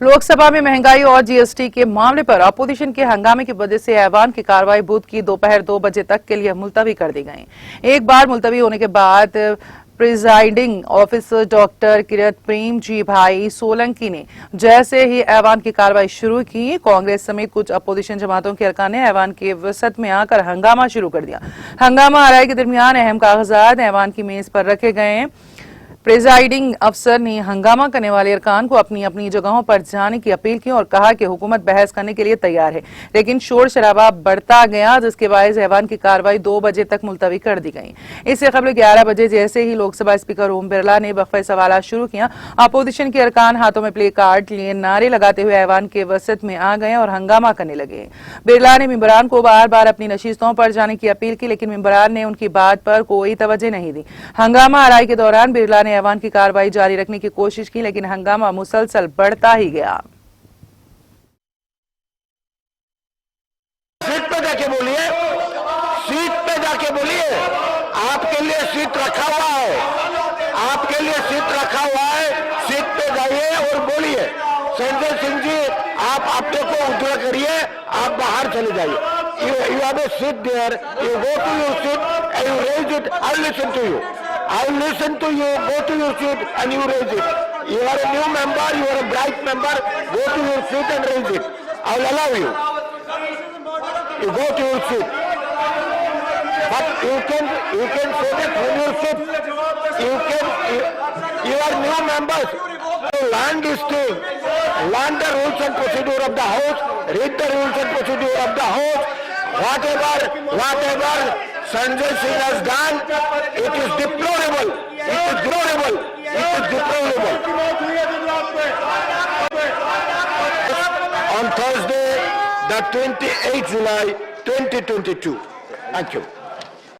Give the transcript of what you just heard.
लोकसभा में महंगाई और जीएसटी के मामले पर अपोजिशन के हंगामे की वजह से ऐवान की कार्रवाई बुध की दोपहर 2 बजे तक के लिए मुलतवी कर दी गई। एक बार मुलतवी होने के बाद प्रिजाइडिंग ऑफिसर डॉक्टर किरत प्रेम जी भाई सोलंकी ने जैसे ही ऐवान की कार्रवाई शुरू की, कांग्रेस समेत कुछ अपोजिशन जमातों के अरकान ने ऐवान के वसत में आकर हंगामा शुरू कर दिया। हंगामा आराई के दरमियान अहम कागजात ऐवान की मेज पर रखे गए। प्रिजाइडिंग अफसर ने हंगामा करने वाले अरकान को अपनी अपनी जगहों पर जाने की अपील की और कहा कि हुकूमत बहस करने के लिए तैयार है, लेकिन शोर शराबा बढ़ता गया, जिसके बायस ऐवान की कार्रवाई 2 बजे तक मुलतवी कर दी गई। इससे कबल 11 बजे जैसे ही लोकसभा स्पीकर ओम बिरला ने वक्फे सवाल शुरू किया, अपोजिशन के अरकान हाथों में प्ले कार्ड लिए नारे लगाते हुए ऐवान के वसत में आ गए और हंगामा करने लगे। बिरला ने मेंबरान को बार बार अपनी नशिस्तों पर जाने की अपील की, लेकिन मेंबरान ने उनकी बात पर कोई तवज्जो नहीं दी। हंगामा आराई के दौरान बिरला ने ऐवान की कार्रवाई जारी रखने की कोशिश की, लेकिन हंगामा मुसलसल बढ़ता ही गया। सीट पे जाके बोलिए, सीट पे जाके बोलिए। आपके लिए सीट रखा हुआ है, आपके लिए सीट रखा हुआ है। सीट पे जाइए और बोलिए। संजय सिंह जी, आप अपने को उद्धार करिए, आप बाहर चले जाइए। You have a seat there. You go to your seat and you raise it. I'll listen to you. I'll listen to you. Go to your seat and you raise it. You are a new member. You are a bright member. Go to your seat and raise it. I'll allow you. You go to your seat. But you can say that from your seat. You are new members. So learn this thing. Learn the rules and procedure of the house. Read the rules and procedure of the house. Whatever Sanjay Singh has done, it is deplorable. It is deplorable. It is deplorable. On Thursday, the 28th July, 2022. Thank you.